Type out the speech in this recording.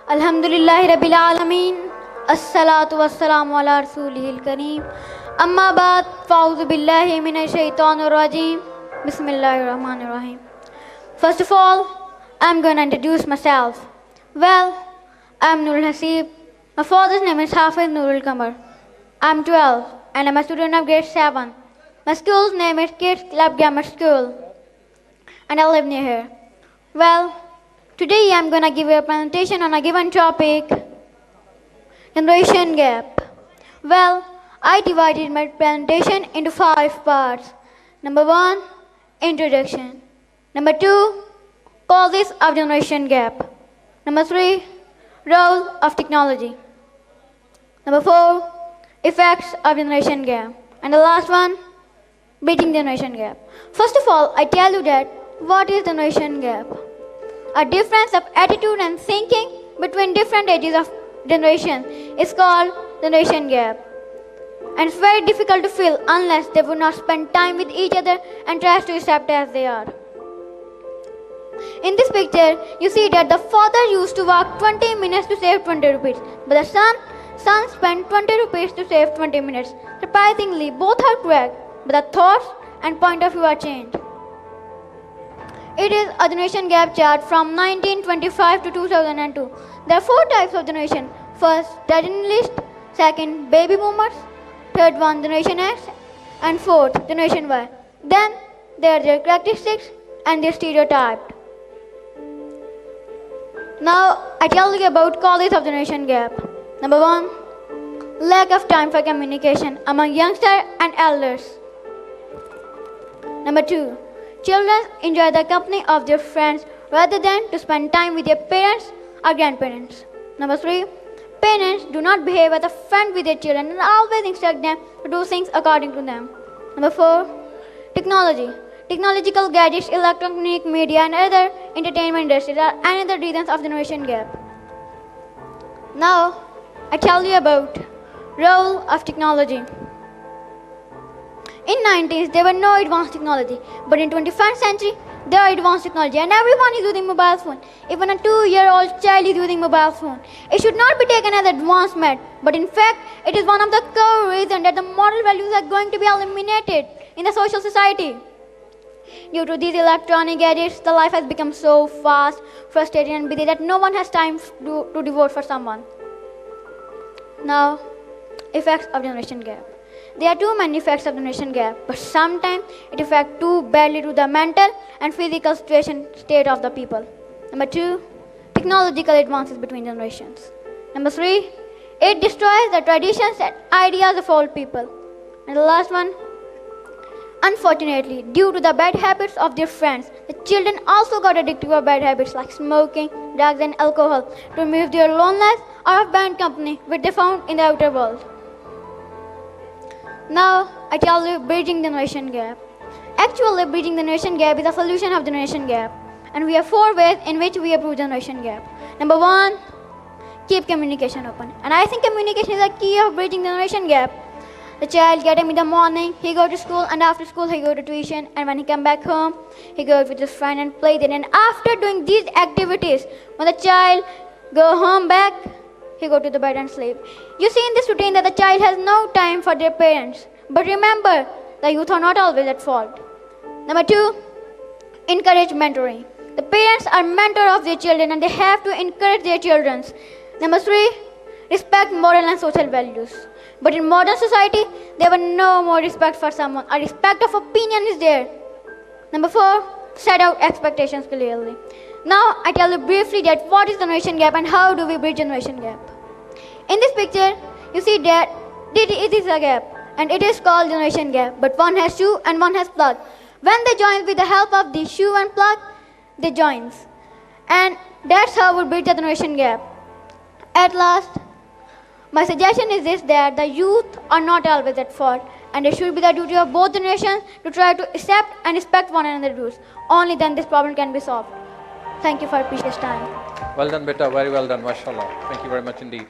Alhamdulillahi Rabbil Alameen. As-salatu was-salamu ala rasulihil kareem. Amma ba'd, fa'udhu billahi minash shaitanir rajeem. Bismillahir rahmanir rahim. First of all, I'm going to introduce myself. Well, I'm Noor Haseeb. My father's name is Hafiz Noor Kamar. I'm 12 and I'm a student of grade 7. My school's name is Kids Club Grammar School and I live near here. Well, today I'm going to give you a presentation on a given topic, generation gap. Well, I divided my presentation into 5 parts. Number 1, introduction. Number 2, causes of generation gap. Number 3, role of technology. Number 4, effects of generation gap. And the last one, bridging generation gap. First of all, I tell you that what is generation gap? A difference of attitude and thinking between different ages of generation is called generation gap. And it's very difficult to fill unless they would not spend time with each other and try to accept as they are. In this picture, you see that the father used to walk 20 minutes to save 20 rupees, but the son spent 20 rupees to save 20 minutes. Surprisingly, both are correct, but the thoughts and point of view are changed. It is a generation gap chart from 1925 to 2002. There are 4 types of generation. First, traditionalist. Second, baby boomers. Third one, generation X. And fourth, generation Y. Then, there are their characteristics and their stereotypes. Now, I tell you about causes of generation gap. Number 1, lack of time for communication among youngsters and elders. Number 2, children enjoy the company of their friends rather than to spend time with their parents or grandparents. Number 3, parents do not behave as a friend with their children and always instruct them to do things according to them. Number 4, technology. Technological gadgets, electronic media and other entertainment industries are another reasons of generation gap. Now, I tell you about role of technology. In 90s, there were no advanced technology, but in 21st century, there are advanced technology and everyone is using mobile phone. Even a 2-year-old child is using mobile phone. It should not be taken as advancement, but in fact, it is one of the core reasons that the moral values are going to be eliminated in the social society. Due to these electronic gadgets, the life has become so fast, frustrating and busy that no one has time to devote for someone. Now, effects of generation gap. There are too many effects of generation gap, but sometimes it affects too badly to the mental and physical state of the people. Number 2, technological advances between generations. Number 3, it destroys the traditions and ideas of old people. And the last one, unfortunately, due to the bad habits of their friends, the children also got addicted to bad habits like smoking, drugs and alcohol to remove their loneliness or of bad company which they found in the outer world. Now, I tell you bridging generation gap. Actually, bridging generation gap is a solution of generation gap. And we have 4 ways in which we approach generation gap. Number 1, keep communication open. And I think communication is a key of bridging generation gap. The child get him in the morning, he go to school and after school he go to tuition and when he come back home, he go with his friend and play there. And after doing these activities, when the child go home back, he go to the bed and sleep. You see in this routine that the child has no time for their parents. But remember, the youth are not always at fault. Number 2, encourage mentoring. The parents are mentor of their children and they have to encourage their children. Number 3, respect moral and social values. But in modern society, there were no more respect for someone. A respect of opinion is there. Number 4, set out expectations clearly. Now, I tell you briefly that what is generation gap and how do we bridge generation gap. In this picture, you see that it is a gap and it is called generation gap. But one has shoe and one has plug. When they join with the help of the shoe and plug, they joins. And that's how we bridge the generation gap. At last, my suggestion is this, that the youth are not always at fault and it should be the duty of both generations to try to accept and respect one another's rules. Only then this problem can be solved. Thank you for your precious time. Well done, beta. Very well done. MashaAllah. Thank you very much indeed.